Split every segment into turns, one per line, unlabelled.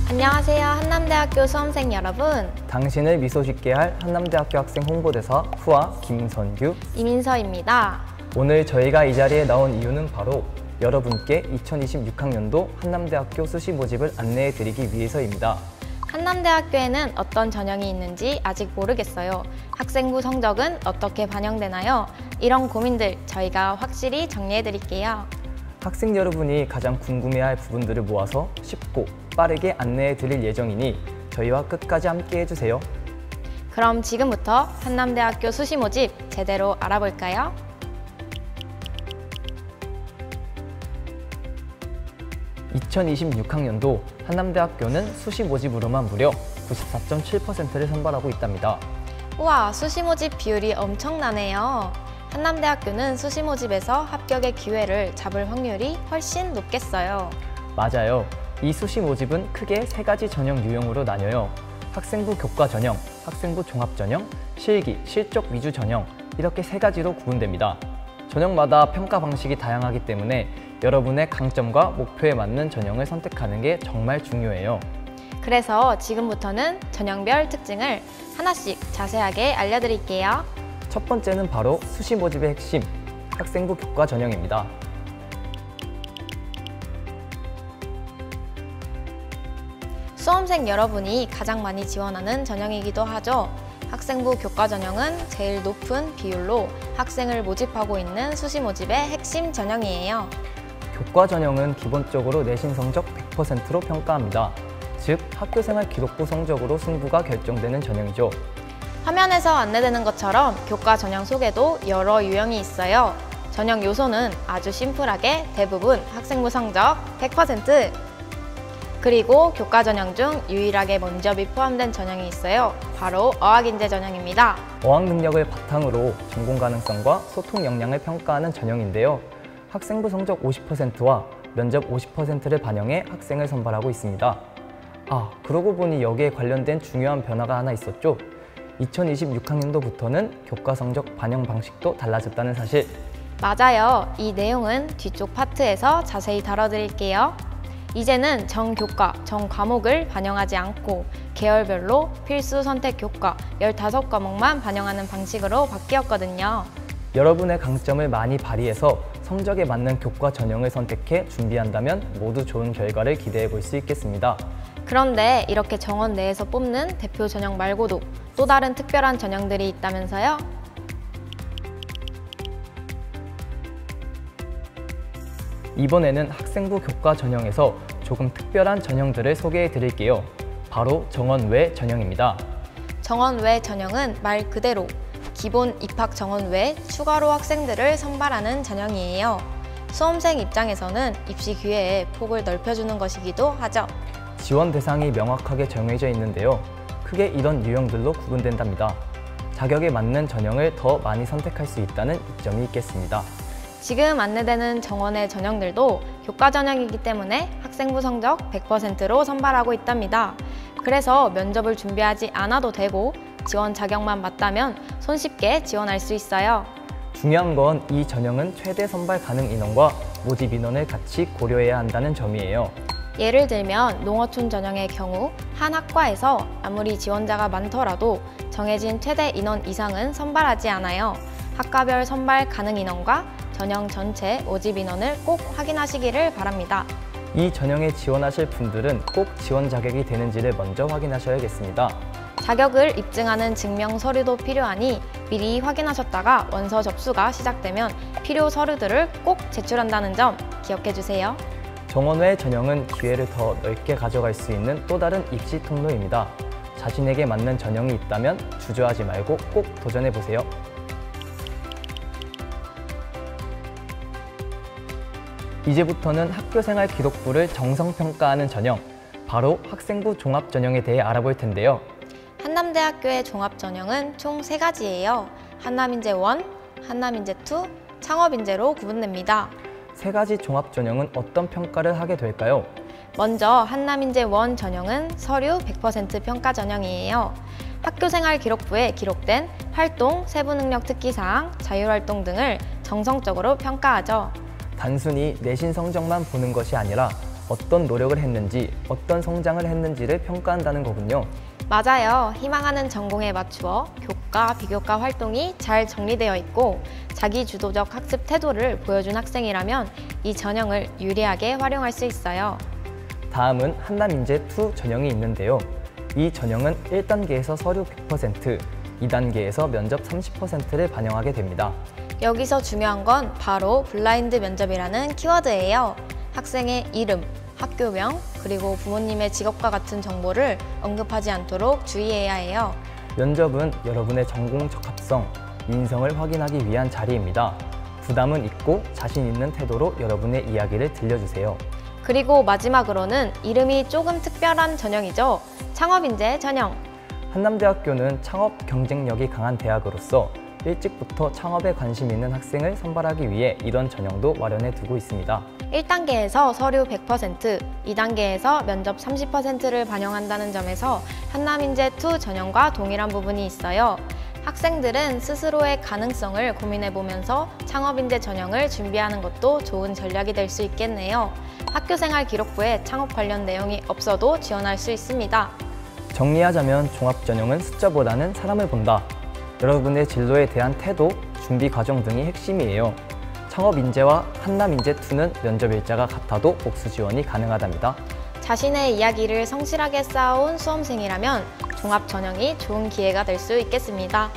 안녕하세요, 한남대학교 수험생 여러분.
당신을 미소 짓게 할 한남대학교 학생 홍보대사 후아 김선규,
이민서입니다.
오늘 저희가 이 자리에 나온 이유는 바로 여러분께 2026학년도 한남대학교 수시 모집을 안내해 드리기 위해서입니다.
한남대학교에는 어떤 전형이 있는지 아직 모르겠어요. 학생부 성적은 어떻게 반영되나요? 이런 고민들 저희가 확실히 정리해 드릴게요.
학생 여러분이 가장 궁금해할 부분들을 모아서 쉽고 빠르게 안내해 드릴 예정이니 저희와 끝까지 함께 해주세요.
그럼 지금부터 한남대학교 수시 모집 제대로 알아볼까요?
(2026학년도) 한남대학교는 수시 모집으로만 무려 94.7%를 선발하고 있답니다.
우와, 수시 모집 비율이 엄청나네요. 한남대학교는 수시 모집에서 합격의 기회를 잡을 확률이 훨씬 높겠어요.
맞아요. 이 수시 모집은 크게 3가지 전형 유형으로 나뉘어요. 학생부 교과 전형, 학생부 종합 전형, 실기, 실적 위주 전형, 이렇게 3가지로 구분됩니다. 전형마다 평가 방식이 다양하기 때문에 여러분의 강점과 목표에 맞는 전형을 선택하는 게 정말 중요해요.
그래서 지금부터는 전형별 특징을 하나씩 자세하게 알려드릴게요.
첫 번째는 바로 수시 모집의 핵심, 학생부 교과 전형입니다.
수험생 여러분이 가장 많이 지원하는 전형이기도 하죠. 학생부 교과 전형은 제일 높은 비율로 학생을 모집하고 있는 수시 모집의 핵심 전형이에요.
교과 전형은 기본적으로 내신 성적 100%로 평가합니다. 즉, 학교생활 기록부 성적으로 승부가 결정되는 전형이죠.
화면에서 안내되는 것처럼 교과 전형 속에도 여러 유형이 있어요. 전형 요소는 아주 심플하게 대부분 학생부 성적 100%! 그리고 교과 전형 중 유일하게 면접이 포함된 전형이 있어요. 바로 어학인재 전형입니다.
어학 능력을 바탕으로 전공 가능성과 소통 역량을 평가하는 전형인데요. 학생부 성적 50%와 면접 50%를 반영해 학생을 선발하고 있습니다. 그러고 보니 여기에 관련된 중요한 변화가 하나 있었죠. 2026학년도부터는 교과 성적 반영 방식도 달라졌다는 사실.
맞아요. 이 내용은 뒤쪽 파트에서 자세히 다뤄드릴게요. 이제는 전 교과, 전 과목을 반영하지 않고 계열별로 필수 선택 교과 15과목만 반영하는 방식으로 바뀌었거든요.
여러분의 강점을 많이 발휘해서 성적에 맞는 교과 전형을 선택해 준비한다면 모두 좋은 결과를 기대해 볼 수 있겠습니다.
그런데 이렇게 정원 내에서 뽑는 대표 전형 말고도 또 다른 특별한 전형들이 있다면서요?
이번에는 학생부 교과 전형에서 조금 특별한 전형들을 소개해 드릴게요. 바로 정원 외 전형입니다.
정원 외 전형은 말 그대로 기본 입학 정원 외 추가로 학생들을 선발하는 전형이에요. 수험생 입장에서는 입시 기회의 폭을 넓혀주는 것이기도 하죠.
지원 대상이 명확하게 정해져 있는데요. 크게 이런 유형들로 구분된답니다. 자격에 맞는 전형을 더 많이 선택할 수 있다는 이점이 있겠습니다.
지금 안내되는 정원의 전형들도 교과 전형이기 때문에 학생부 성적 100%로 선발하고 있답니다. 그래서 면접을 준비하지 않아도 되고 지원 자격만 맞다면 손쉽게 지원할 수 있어요.
중요한 건 이 전형은 최대 선발 가능 인원과 모집 인원을 같이 고려해야 한다는 점이에요.
예를 들면 농어촌 전형의 경우 한 학과에서 아무리 지원자가 많더라도 정해진 최대 인원 이상은 선발하지 않아요. 학과별 선발 가능 인원과 전형 전체 모집 인원을 꼭 확인하시기를 바랍니다.
이 전형에 지원하실 분들은 꼭 지원 자격이 되는지를 먼저 확인하셔야겠습니다.
자격을 입증하는 증명 서류도 필요하니 미리 확인하셨다가 원서 접수가 시작되면 필요 서류들을 꼭 제출한다는 점 기억해 주세요.
정원 외 전형은 기회를 더 넓게 가져갈 수 있는 또 다른 입시 통로입니다. 자신에게 맞는 전형이 있다면 주저하지 말고 꼭 도전해 보세요. 이제부터는 학교생활 기록부를 정성평가하는 전형, 바로 학생부 종합 전형에 대해 알아볼 텐데요.
한남대학교의 종합 전형은 총 3가지예요. 한남인재 1, 한남인재 2, 창업인재로 구분됩니다.
3가지 종합 전형은 어떤 평가를 하게 될까요?
먼저 한남인재 1 전형은 서류 100% 평가 전형이에요. 학교생활 기록부에 기록된 활동, 세부능력 특기사항, 자율활동 등을 정성적으로 평가하죠.
단순히 내신 성적만 보는 것이 아니라 어떤 노력을 했는지, 어떤 성장을 했는지를 평가한다는 거군요.
맞아요. 희망하는 전공에 맞추어 교과, 비교과 활동이 잘 정리되어 있고 자기 주도적 학습 태도를 보여준 학생이라면 이 전형을 유리하게 활용할 수 있어요.
다음은 한남인재2 전형이 있는데요. 이 전형은 1단계에서 서류 100%, 2단계에서 면접 30%를 반영하게 됩니다.
여기서 중요한 건 바로 블라인드 면접이라는 키워드예요. 학생의 이름, 학교명, 그리고 부모님의 직업과 같은 정보를 언급하지 않도록 주의해야 해요.
면접은 여러분의 전공 적합성, 인성을 확인하기 위한 자리입니다. 부담은 있고 자신 있는 태도로 여러분의 이야기를 들려주세요.
그리고 마지막으로는 이름이 조금 특별한 전형이죠. 창업인재 전형.
한남대학교는 창업 경쟁력이 강한 대학으로서 일찍부터 창업에 관심 있는 학생을 선발하기 위해 이런 전형도 마련해 두고 있습니다.
1단계에서 서류 100%, 2단계에서 면접 30%를 반영한다는 점에서 한남인재2 전형과 동일한 부분이 있어요. 학생들은 스스로의 가능성을 고민해보면서 창업인재 전형을 준비하는 것도 좋은 전략이 될 수 있겠네요. 학교생활 기록부에 창업 관련 내용이 없어도 지원할 수 있습니다.
정리하자면 종합전형은 숫자보다는 사람을 본다. 여러분의 진로에 대한 태도, 준비 과정 등이 핵심이에요. 창업인재와 한남인재2는 면접 일자가 같아도 복수 지원이 가능하답니다.
자신의 이야기를 성실하게 쌓아온 수험생이라면 종합전형이 좋은 기회가 될 수 있겠습니다.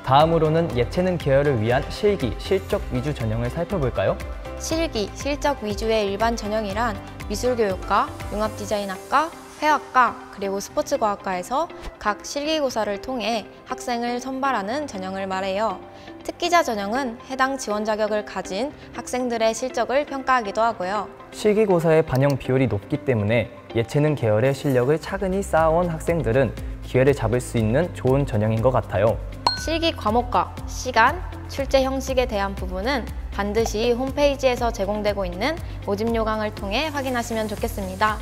다음으로는 예체능 계열을 위한 실기, 실적 위주 전형을 살펴볼까요?
실기, 실적 위주의 일반 전형이란 미술교육과, 융합디자인학과, 회화과, 그리고 스포츠과학과에서 각 실기고사를 통해 학생을 선발하는 전형을 말해요. 특기자 전형은 해당 지원 자격을 가진 학생들의 실적을 평가하기도 하고요.
실기고사의 반영 비율이 높기 때문에 예체능 계열의 실력을 차근히 쌓아온 학생들은 기회를 잡을 수 있는 좋은 전형인 것 같아요.
실기 과목과 시간, 출제 형식에 대한 부분은 반드시 홈페이지에서 제공되고 있는 모집 요강을 통해 확인하시면 좋겠습니다.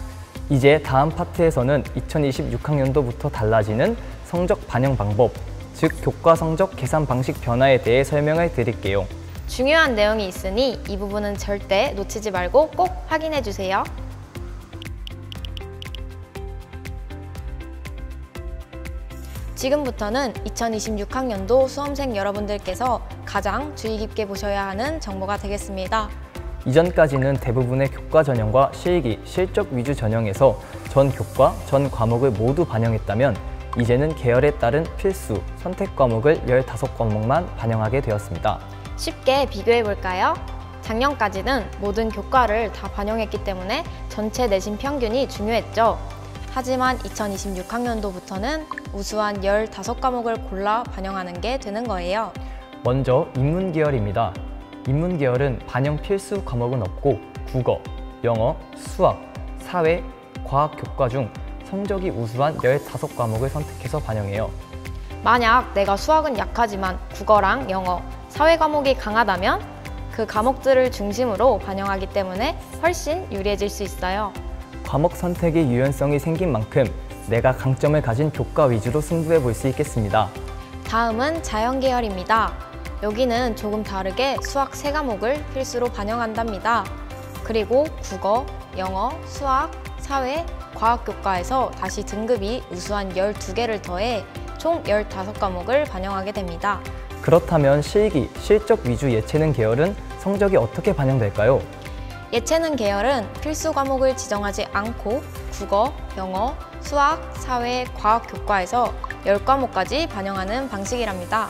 이제 다음 파트에서는 2026학년도부터 달라지는 성적 반영 방법, 즉 교과 성적 계산 방식 변화에 대해 설명을 드릴게요.
중요한 내용이 있으니 이 부분은 절대 놓치지 말고 꼭 확인해 주세요. 지금부터는 2026학년도 수험생 여러분들께서 가장 주의 깊게 보셔야 하는 정보가 되겠습니다.
이전까지는 대부분의 교과 전형과 실기, 실적 위주 전형에서 전 교과, 전 과목을 모두 반영했다면 이제는 계열에 따른 필수, 선택 과목을 15과목만 반영하게 되었습니다.
쉽게 비교해 볼까요? 작년까지는 모든 교과를 다 반영했기 때문에 전체 내신 평균이 중요했죠. 하지만 2026학년도부터는 우수한 15과목을 골라 반영하는 게 되는 거예요.
먼저 인문 계열입니다. 인문 계열은 반영 필수 과목은 없고 국어, 영어, 수학, 사회, 과학 교과 중 성적이 우수한 15과목을 선택해서 반영해요.
만약 내가 수학은 약하지만 국어랑 영어, 사회 과목이 강하다면 그 과목들을 중심으로 반영하기 때문에 훨씬 유리해질 수 있어요.
과목 선택의 유연성이 생긴 만큼 내가 강점을 가진 교과 위주로 승부해 볼 수 있겠습니다.
다음은 자연 계열입니다. 여기는 조금 다르게 수학 3과목을 필수로 반영한답니다. 그리고 국어, 영어, 수학, 사회, 과학 교과에서 다시 등급이 우수한 12개를 더해 총 15과목을 반영하게 됩니다.
그렇다면 실기, 실적 위주 예체능 계열은 성적이 어떻게 반영될까요?
예체능 계열은 필수 과목을 지정하지 않고 국어, 영어, 수학, 사회, 과학 교과에서 10과목까지 반영하는 방식이랍니다.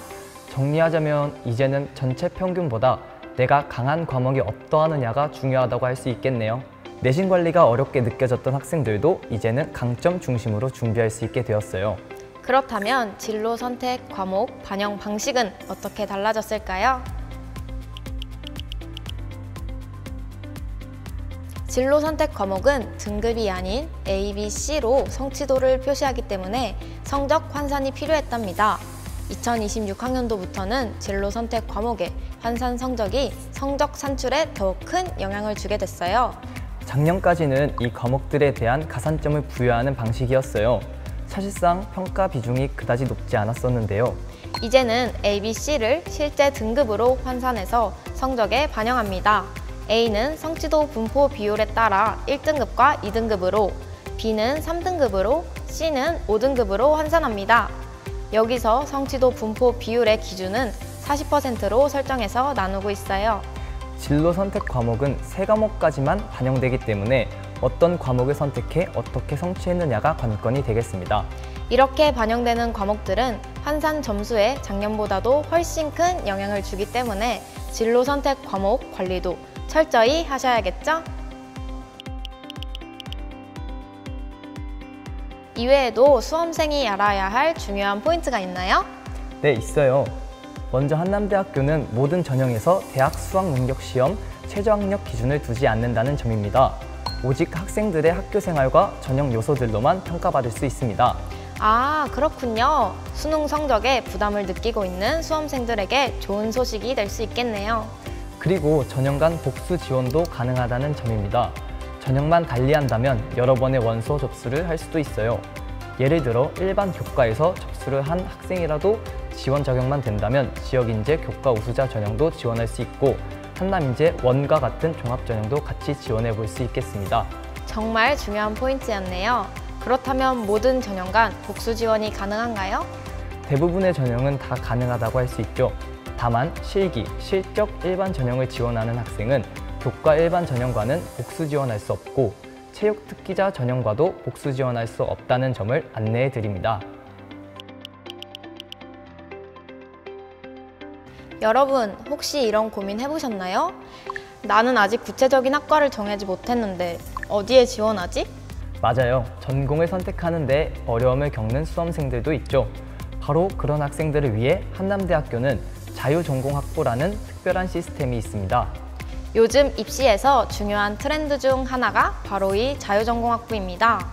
정리하자면 이제는 전체 평균보다 내가 강한 과목이 어떠하느냐가 중요하다고 할 수 있겠네요. 내신 관리가 어렵게 느껴졌던 학생들도 이제는 강점 중심으로 준비할 수 있게 되었어요.
그렇다면 진로 선택 과목 반영 방식은 어떻게 달라졌을까요? 진로 선택 과목은 등급이 아닌 A, B, C로 성취도를 표시하기 때문에 성적 환산이 필요했답니다. 2026학년도부터는 진로 선택 과목의 환산 성적이 성적 산출에 더 큰 영향을 주게 됐어요.
작년까지는 이 과목들에 대한 가산점을 부여하는 방식이었어요. 사실상 평가 비중이 그다지 높지 않았었는데요.
이제는 A, B, C를 실제 등급으로 환산해서 성적에 반영합니다. A는 성취도 분포 비율에 따라 1등급과 2등급으로, B는 3등급으로, C는 5등급으로 환산합니다. 여기서 성취도 분포 비율의 기준은 40%로 설정해서 나누고 있어요.
진로 선택 과목은 3과목까지만 반영되기 때문에 어떤 과목을 선택해 어떻게 성취했느냐가 관건이 되겠습니다.
이렇게 반영되는 과목들은 환산 점수에 작년보다도 훨씬 큰 영향을 주기 때문에 진로 선택 과목 관리도 철저히 하셔야겠죠? 이외에도 수험생이 알아야 할 중요한 포인트가 있나요?
네, 있어요. 먼저 한남대학교는 모든 전형에서 대학 수학능력시험 최저학력 기준을 두지 않는다는 점입니다. 오직 학생들의 학교 생활과 전형 요소들로만 평가받을 수 있습니다.
아, 그렇군요. 수능 성적에 부담을 느끼고 있는 수험생들에게 좋은 소식이 될 수 있겠네요.
그리고 전형 간 복수 지원도 가능하다는 점입니다. 전형만 달리한다면 여러 번의 원서 접수를 할 수도 있어요. 예를 들어 일반 교과에서 접수를 한 학생이라도 지원 적용만 된다면 지역인재 교과 우수자 전형도 지원할 수 있고 한남인재 원과 같은 종합 전형도 같이 지원해 볼 수 있겠습니다.
정말 중요한 포인트였네요. 그렇다면 모든 전형 간 복수 지원이 가능한가요?
대부분의 전형은 다 가능하다고 할 수 있죠. 다만 실기, 실격 일반 전형을 지원하는 학생은 교과 일반 전형과는 복수 지원할 수 없고 체육 특기자 전형과도 복수 지원할 수 없다는 점을 안내해 드립니다.
여러분, 혹시 이런 고민 해보셨나요? 나는 아직 구체적인 학과를 정하지 못했는데 어디에 지원하지?
맞아요. 전공을 선택하는데 어려움을 겪는 수험생들도 있죠. 바로 그런 학생들을 위해 한남대학교는 자유전공학부라는 특별한 시스템이 있습니다.
요즘 입시에서 중요한 트렌드 중 하나가 바로 이 자유전공학부입니다.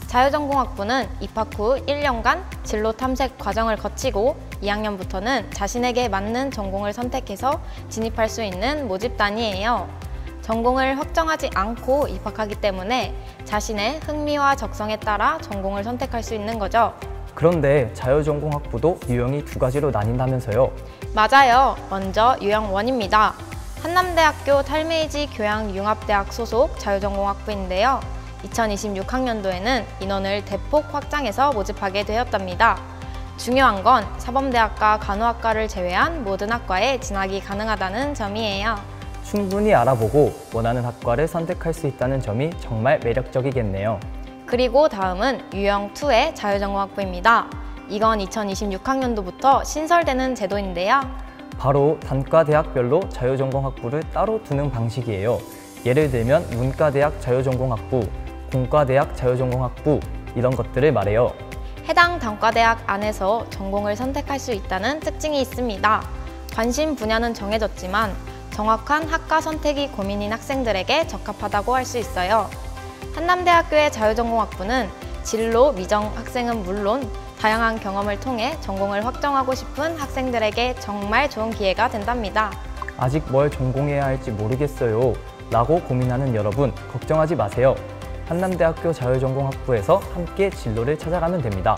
자유전공학부는 입학 후 1년간 진로 탐색 과정을 거치고 2학년부터는 자신에게 맞는 전공을 선택해서 진입할 수 있는 모집단이에요. 전공을 확정하지 않고 입학하기 때문에 자신의 흥미와 적성에 따라 전공을 선택할 수 있는 거죠.
그런데 자유전공학부도 유형이 2가지로 나뉜다면서요?
맞아요. 먼저 유형 1입니다. 한남대학교 탈메이지 교양융합대학 소속 자유전공학부인데요. 2026학년도에는 인원을 대폭 확장해서 모집하게 되었답니다. 중요한 건 사범대학과 간호학과를 제외한 모든 학과에 진학이 가능하다는 점이에요.
충분히 알아보고 원하는 학과를 선택할 수 있다는 점이 정말 매력적이겠네요.
그리고 다음은 유형 2의 자유전공학부입니다. 이건 2026학년도부터 신설되는 제도인데요.
바로 단과대학별로 자유전공학부를 따로 두는 방식이에요. 예를 들면 문과대학 자유전공학부, 공과대학 자유전공학부 이런 것들을 말해요.
해당 단과대학 안에서 전공을 선택할 수 있다는 특징이 있습니다. 관심 분야는 정해졌지만 정확한 학과 선택이 고민인 학생들에게 적합하다고 할 수 있어요. 한남대학교의 자유전공학부는 진로 미정 학생은 물론 다양한 경험을 통해 전공을 확정하고 싶은 학생들에게 정말 좋은 기회가 된답니다.
아직 뭘 전공해야 할지 모르겠어요 라고 고민하는 여러분 걱정하지 마세요. 한남대학교 자유전공학부에서 함께 진로를 찾아가면 됩니다.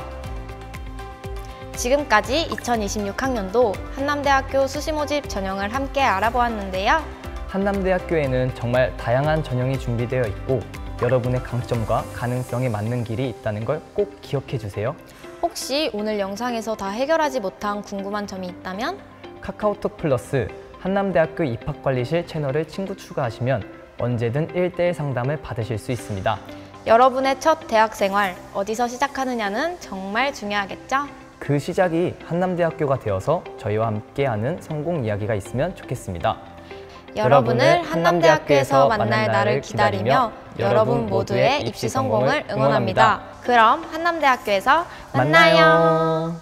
지금까지 2026학년도 한남대학교 수시모집 전형을 함께 알아보았는데요.
한남대학교에는 정말 다양한 전형이 준비되어 있고 여러분의 강점과 가능성에 맞는 길이 있다는 걸 꼭 기억해 주세요.
혹시 오늘 영상에서 다 해결하지 못한 궁금한 점이 있다면
카카오톡 플러스 한남대학교 입학관리실 채널을 친구 추가하시면 언제든 1:1 상담을 받으실 수 있습니다.
여러분의 첫 대학생활 어디서 시작하느냐는 정말 중요하겠죠?
그 시작이 한남대학교가 되어서 저희와 함께하는 성공 이야기가 있으면 좋겠습니다.
여러분을 한남대학교에서 만날 날을 기다리며 여러분 모두의 입시 성공을 응원합니다. 그럼 한남대학교에서 만나요.